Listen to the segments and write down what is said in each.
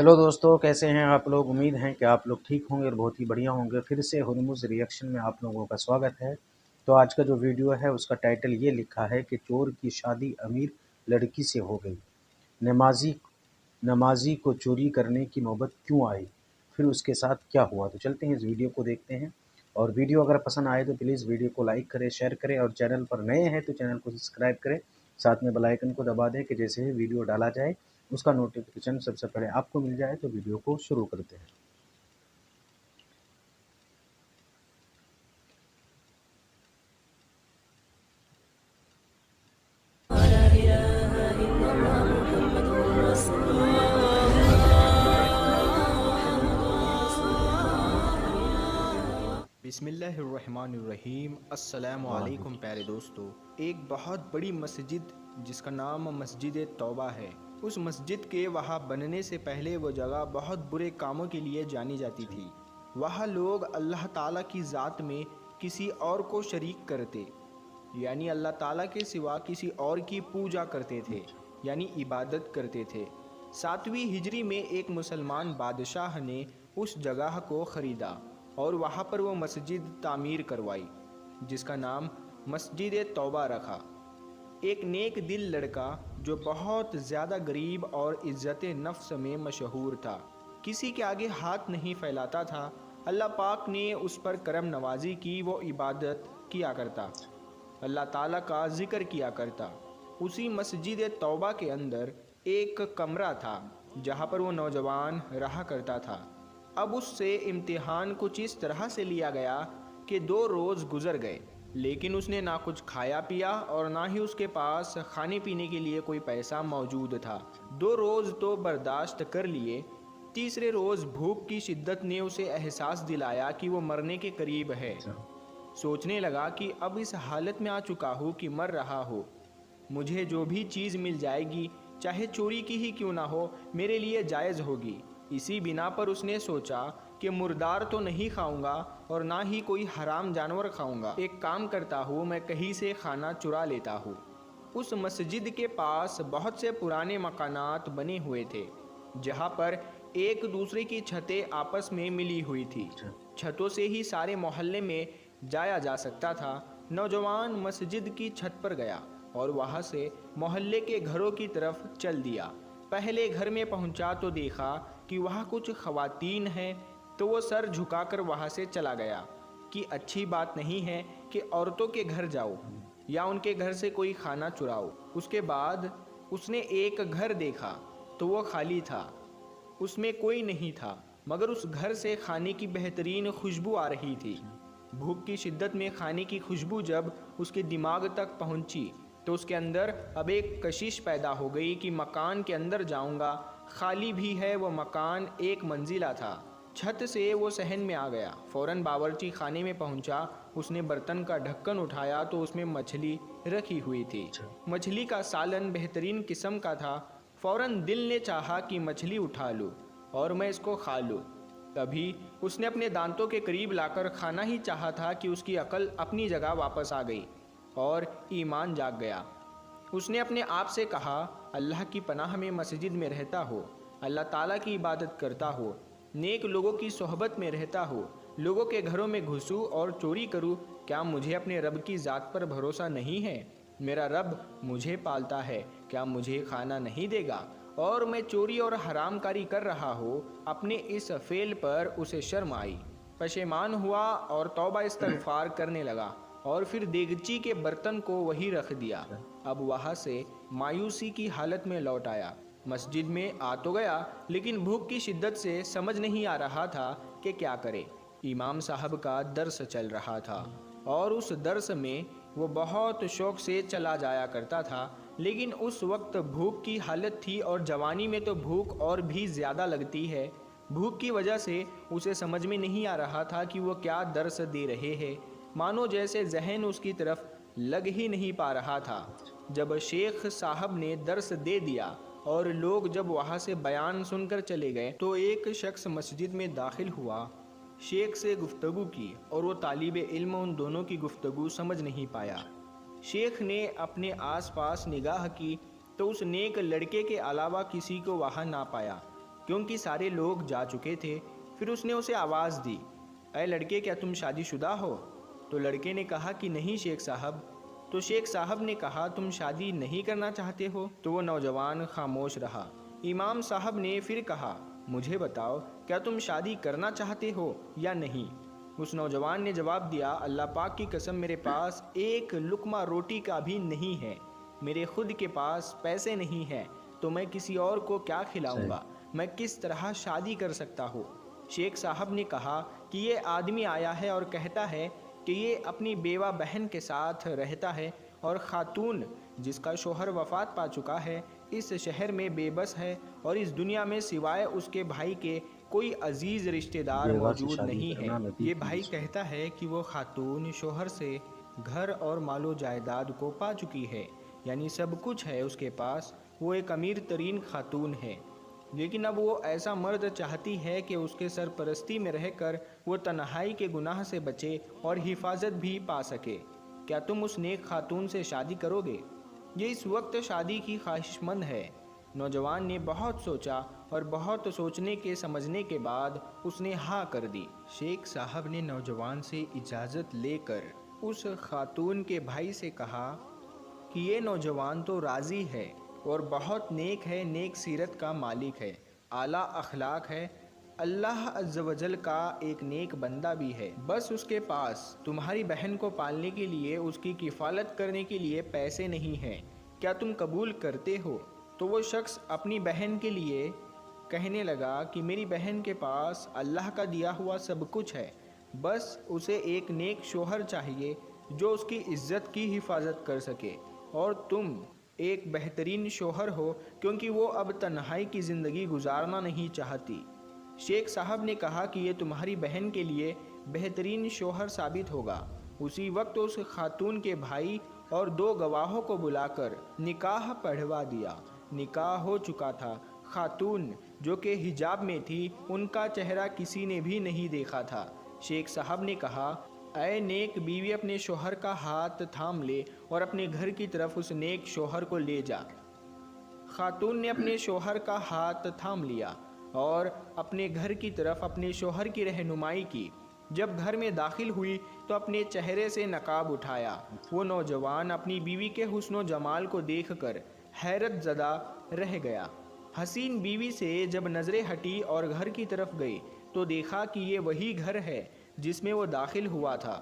Hello दोस्तों, कैसे हैं आप लोग। उम्मीद है कि आप लोग ठीक होंगे और बहुत ही बढ़िया होंगे। फिर से हुरमुज़ रिएक्शन में आप लोगों का स्वागत है। तो आज का जो वीडियो है उसका टाइटल ये लिखा है कि चोर की शादी अमीर लड़की से हो गई, नमाजी नमाजी को चोरी करने की नौबत क्यों आई, फिर उसके साथ क्या हुआ। तो चलते हैं इस वीडियो को देखते हैं। और वीडियो अगर पसंद आए तो प्लीज़ वीडियो को लाइक करें, शेयर करें, और चैनल पर नए हैं तो चैनल को सब्सक्राइब करें। साथ में बेल आइकन को दबा दें कि जैसे ही वीडियो डाला जाए उसका नोटिफिकेशन सबसे पहले आपको मिल जाए। तो वीडियो को शुरू करते हैं। बिस्मिल्लाहिर्रहमानिर्रहीम। अस्सलामु अलैकुम प्यारे दोस्तों। एक बहुत बड़ी मस्जिद जिसका नाम मस्जिद तौबा है, उस मस्जिद के वहाँ बनने से पहले वो जगह बहुत बुरे कामों के लिए जानी जाती थी। वहाँ लोग अल्लाह ताला की ज़ात में किसी और को शरीक करते, यानी अल्लाह ताला के सिवा किसी और की पूजा करते थे, यानी इबादत करते थे। 7वीं हिजरी में एक मुसलमान बादशाह ने उस जगह को ख़रीदा और वहाँ पर वो मस्जिद तामीर करवाई, जिसका नाम मस्जिद तौबा रखा। एक नेक दिल लड़का जो बहुत ज़्यादा गरीब और इज़्ज़त नफ्स में मशहूर था, किसी के आगे हाथ नहीं फैलाता था। अल्लाह पाक ने उस पर करम नवाजी की, वो इबादत किया करता, अल्लाह ताला का ज़िक्र किया करता। उसी मस्जिद तौबा के अंदर एक कमरा था जहाँ पर वो नौजवान रहा करता था। अब उससे इम्तिहान कुछ इस तरह से लिया गया कि 2 रोज़ गुज़र गए, लेकिन उसने ना कुछ खाया पिया और ना ही उसके पास खाने पीने के लिए कोई पैसा मौजूद था। 2 रोज़ तो बर्दाश्त कर लिए। तीसरे रोज़ भूख की शिद्दत ने उसे एहसास दिलाया कि वो मरने के करीब है। सोचने लगा कि अब इस हालत में आ चुका हूँ कि मर रहा हो, मुझे जो भी चीज़ मिल जाएगी, चाहे चोरी की ही क्यों ना हो, मेरे लिए जायज़ होगी। इसी बिना पर उसने सोचा कि मुर्दार तो नहीं खाऊंगा और ना ही कोई हराम जानवर खाऊंगा। एक काम करता हूँ, मैं कहीं से खाना चुरा लेता हूँ। उस मस्जिद के पास बहुत से पुराने मकानात बने हुए थे, जहाँ पर एक दूसरे की छतें आपस में मिली हुई थी। छतों से ही सारे मोहल्ले में जाया जा सकता था। नौजवान मस्जिद की छत पर गया और वहाँ से मोहल्ले के घरों की तरफ चल दिया। पहले घर में पहुँचा तो देखा कि वहाँ कुछ ख़वातीन हैं, तो वो सर झुकाकर वहाँ से चला गया कि अच्छी बात नहीं है कि औरतों के घर जाओ या उनके घर से कोई खाना चुराओ। उसके बाद उसने एक घर देखा तो वो खाली था, उसमें कोई नहीं था, मगर उस घर से खाने की बेहतरीन खुशबू आ रही थी। भूख की शिद्दत में खाने की खुशबू जब उसके दिमाग तक पहुंची तो उसके अंदर अब एक कशिश पैदा हो गई कि मकान के अंदर जाऊंगा। खाली भी है वो मकान, एक मंजिला था। छत से वो सहन में आ गया, फ़ौरन बावर्ची खाने में पहुंचा। उसने बर्तन का ढक्कन उठाया तो उसमें मछली रखी हुई थी। मछली का सालन बेहतरीन किस्म का था। फ़ौरन दिल ने चाहा कि मछली उठा लूँ और मैं इसको खा लूँ। तभी उसने अपने दांतों के करीब लाकर खाना ही चाहा था कि उसकी अकल अपनी जगह वापस आ गई और ईमान जाग गया। उसने अपने आप से कहा, अल्लाह की पनाह में मस्जिद में रहता हो, अल्लाह ताला की इबादत करता हो, नेक लोगों की सोहबत में रहता हो, लोगों के घरों में घुसूँ और चोरी करूँ, क्या मुझे अपने रब की ज़ात पर भरोसा नहीं है? मेरा रब मुझे पालता है, क्या मुझे खाना नहीं देगा? और मैं चोरी और हरामकारी कर रहा हूँ। अपने इस फेल पर उसे शर्म आई, पशेमान हुआ और तौबा इस्तगफार करने लगा और फिर देगची के बर्तन को वही रख दिया। अब वहाँ से मायूसी की हालत में लौट आया। मस्जिद में आ तो गया, लेकिन भूख की शिद्दत से समझ नहीं आ रहा था कि क्या करे। इमाम साहब का दर्स चल रहा था और उस दर्स में वो बहुत शौक़ से चला जाया करता था, लेकिन उस वक्त भूख की हालत थी और जवानी में तो भूख और भी ज़्यादा लगती है। भूख की वजह से उसे समझ में नहीं आ रहा था कि वो क्या दर्स दे रहे हैं, मानो जैसे जहन उसकी तरफ लग ही नहीं पा रहा था। जब शेख साहब ने दर्स दे दिया और लोग जब वहाँ से बयान सुनकर चले गए तो एक शख्स मस्जिद में दाखिल हुआ, शेख से गुफ्तगू की और वो तालिब इल्म उन दोनों की गुफ्तगू समझ नहीं पाया। शेख ने अपने आसपास निगाह की तो उस नेक लड़के के अलावा किसी को वहाँ ना पाया, क्योंकि सारे लोग जा चुके थे। फिर उसने उसे आवाज़ दी, अरे लड़के, क्या तुम शादीशुदा हो? तो लड़के ने कहा कि नहीं शेख साहब। तो शेख साहब ने कहा, तुम शादी नहीं करना चाहते हो? तो वो नौजवान खामोश रहा। इमाम साहब ने फिर कहा, मुझे बताओ, क्या तुम शादी करना चाहते हो या नहीं? उस नौजवान ने जवाब दिया, अल्लाह पाक की कसम, मेरे पास एक लुकमा रोटी का भी नहीं है, मेरे खुद के पास पैसे नहीं हैं, तो मैं किसी और को क्या खिलाऊंगा? मैं किस तरह शादी कर सकता हूँ? शेख साहब ने कहा कि ये आदमी आया है और कहता है कि ये अपनी बेवा बहन के साथ रहता है और ख़ातून जिसका शोहर वफ़ात पा चुका है इस शहर में बेबस है और इस दुनिया में सिवाय उसके भाई के कोई अजीज़ रिश्तेदार बेवा से मौजूद शादी नहीं है। करना नबी ये की भाई मिसाल। कहता है कि वो ख़ातून शोहर से घर और मालो जायदाद को पा चुकी है, यानी सब कुछ है उसके पास, वो एक अमीर तरीन ख़ातून है। लेकिन अब वो ऐसा मर्द चाहती है कि उसके सरपरस्ती में रहकर वो तन्हाई के गुनाह से बचे और हिफाजत भी पा सके। क्या तुम उस नेक खातून से शादी करोगे? ये इस वक्त शादी की ख्वाहिशमंद है। नौजवान ने बहुत सोचा और बहुत सोचने के समझने के बाद उसने हाँ कर दी। शेख साहब ने नौजवान से इजाज़त लेकर उस खातून के भाई से कहा कि ये नौजवान तो राज़ी है और बहुत नेक है, नेक सीरत का मालिक है, आला अखलाक है, अल्लाह अज़्ज़ वजल का एक नेक बंदा भी है। बस उसके पास तुम्हारी बहन को पालने के लिए, उसकी किफ़ालत करने के लिए पैसे नहीं हैं। क्या तुम कबूल करते हो? तो वो शख्स अपनी बहन के लिए कहने लगा कि मेरी बहन के पास अल्लाह का दिया हुआ सब कुछ है, बस उसे एक नेक शोहर चाहिए जो उसकी इज़्ज़त की हिफाजत कर सके, और तुम एक बेहतरीन शोहर हो क्योंकि वो अब तन्हाई की ज़िंदगी गुजारना नहीं चाहती। शेख साहब ने कहा कि ये तुम्हारी बहन के लिए बेहतरीन शोहर साबित होगा। उसी वक्त उस खातून के भाई और 2 गवाहों को बुलाकर निकाह पढ़वा दिया। निकाह हो चुका था। खातून जो कि हिजाब में थी, उनका चेहरा किसी ने भी नहीं देखा था। शेख साहब ने कहा, ऐ नेक बीवी, अपने शोहर का हाथ थाम ले और अपने घर की तरफ उस नेक शोहर को ले जा। खातून ने अपने शोहर का हाथ थाम लिया और अपने घर की तरफ अपने शोहर की रहनुमाई की। जब घर में दाखिल हुई तो अपने चेहरे से नकाब उठाया। वो नौजवान अपनी बीवी के हुस्न जमाल को देखकर हैरत ज़दा रह गया। हसीन बीवी से जब नज़रें हटी और घर की तरफ गई तो देखा कि ये वही घर है जिसमें वो दाखिल हुआ था।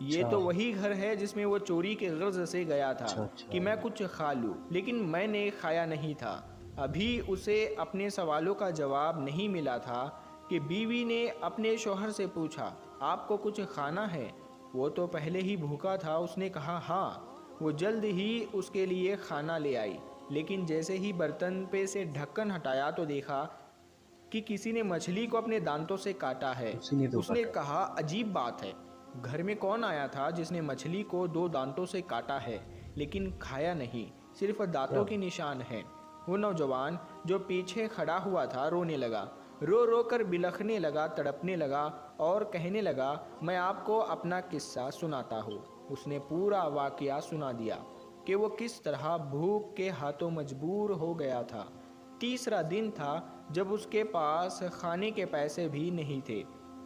ये तो वही घर है जिसमें वो चोरी के गर्ज से गया था कि मैं कुछ खा लूँ, लेकिन मैंने खाया नहीं था। अभी उसे अपने सवालों का जवाब नहीं मिला था कि बीवी ने अपने शोहर से पूछा, आपको कुछ खाना है? वो तो पहले ही भूखा था। उसने कहा हाँ। वो जल्द ही उसके लिए खाना ले आई, लेकिन जैसे ही बर्तन पे से ढक्कन हटाया तो देखा कि किसी ने मछली को अपने दांतों से काटा है। उसने कहा, अजीब बात है, घर में कौन आया था जिसने मछली को 2 दांतों से काटा है लेकिन खाया नहीं, सिर्फ दांतों के निशान हैं। वो नौजवान जो पीछे खड़ा हुआ था रोने लगा, रो रो कर बिलखने लगा, तड़पने लगा और कहने लगा, मैं आपको अपना किस्सा सुनाता हूँ। उसने पूरा वाक़या सुना दिया कि वो किस तरह भूख के हाथों मजबूर हो गया था। तीसरा दिन था जब उसके पास खाने के पैसे भी नहीं थे।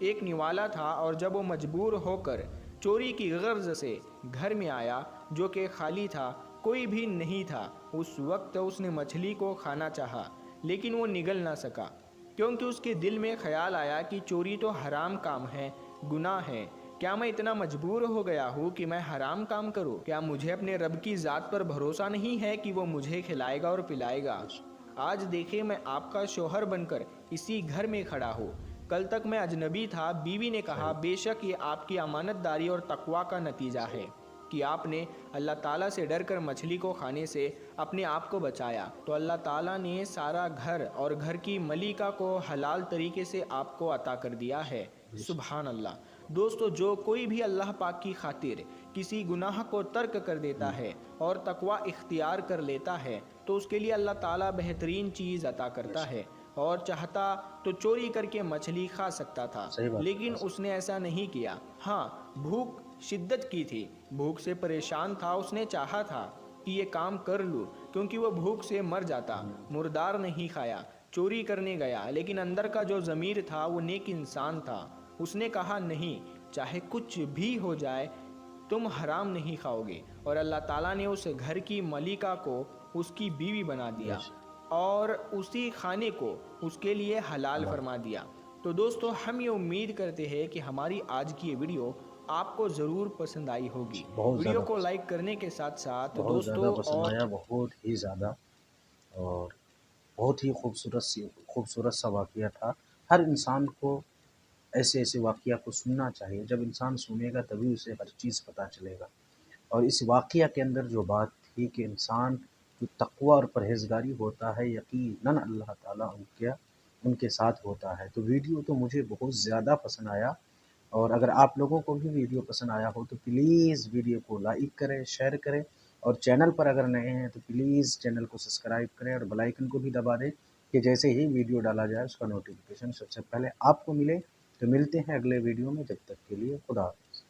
एक निवाला था और जब वो मजबूर होकर चोरी की गर्ज से घर में आया जो कि खाली था, कोई भी नहीं था, उस वक्त उसने मछली को खाना चाहा लेकिन वो निगल ना सका, क्योंकि उसके दिल में ख्याल आया कि चोरी तो हराम काम है, गुनाह है। क्या मैं इतना मजबूर हो गया हूँ कि मैं हराम काम करूँ? क्या मुझे अपने रब की ज़ात पर भरोसा नहीं है कि वो मुझे खिलाएगा और पिलाएगा? आज देखे, मैं आपका शोहर बनकर इसी घर में खड़ा हूँ। कल तक मैं अजनबी था। बीवी ने कहा, बेशक ये आपकी अमानतदारी और तकवा का नतीजा है कि आपने अल्लाह ताला से डर कर मछली को खाने से अपने आप को बचाया, तो अल्लाह ताला ने सारा घर और घर की मलिका को हलाल तरीके से आपको अता कर दिया है। सुभान अल्लाह। दोस्तों, जो कोई भी अल्लाह पाक की खातिर किसी गुनाह को तर्क कर देता है और तकवा इख्तियार कर लेता है तो उसके लिए अल्लाह ताला बेहतरीन चीज़ अता करता है। और चाहता तो चोरी करके मछली खा सकता था, लेकिन उसने ऐसा नहीं किया। हाँ, भूख शिद्दत की थी, भूख से परेशान था। उसने चाहा था कि ये काम कर लूँ क्योंकि वो भूख से मर जाता, मुर्दार नहीं खाया। चोरी करने गया, लेकिन अंदर का जो ज़मीर था वो नेक इंसान था। उसने कहा नहीं, चाहे कुछ भी हो जाए तुम हराम नहीं खाओगे, और अल्लाह ताला ने उस घर की मलिका को उसकी बीवी बना दिया बेशक, और उसी खाने को उसके लिए हलाल अल्लाह, फरमा दिया। तो दोस्तों, हम ये उम्मीद करते हैं कि हमारी आज की ये वीडियो आपको ज़रूर पसंद आई होगी। बहुत वीडियो ज़्यादा को पसंद, लाइक करने के साथ साथ बहुत ज़्यादा दोस्तों पसंद और आया, बहुत ही ज़्यादा। और बहुत ही खूबसूरत सा वाक़या था। हर इंसान को ऐसे ऐसे वाक़या को सुनना चाहिए। जब इंसान सुनेगा तभी उसे हर चीज़ पता चलेगा। और इस वाक़या के अंदर जो बात थी कि इंसान जो तक़वा और परहेज़गारी होता है, यकीनन अल्लाह ताला उनके साथ होता है। तो वीडियो तो मुझे बहुत ज़्यादा पसंद आया। और अगर आप लोगों को भी वीडियो पसंद आया हो तो प्लीज़ वीडियो को लाइक करें, शेयर करें, और चैनल पर अगर नए हैं तो प्लीज़ चैनल को सब्सक्राइब करें और बेल आइकन को भी दबा दें कि जैसे ही वीडियो डाला जाए उसका नोटिफिकेशन सबसे पहले आपको मिले। तो मिलते हैं अगले वीडियो में, जब तक के लिए खुदा हाफ़िज़।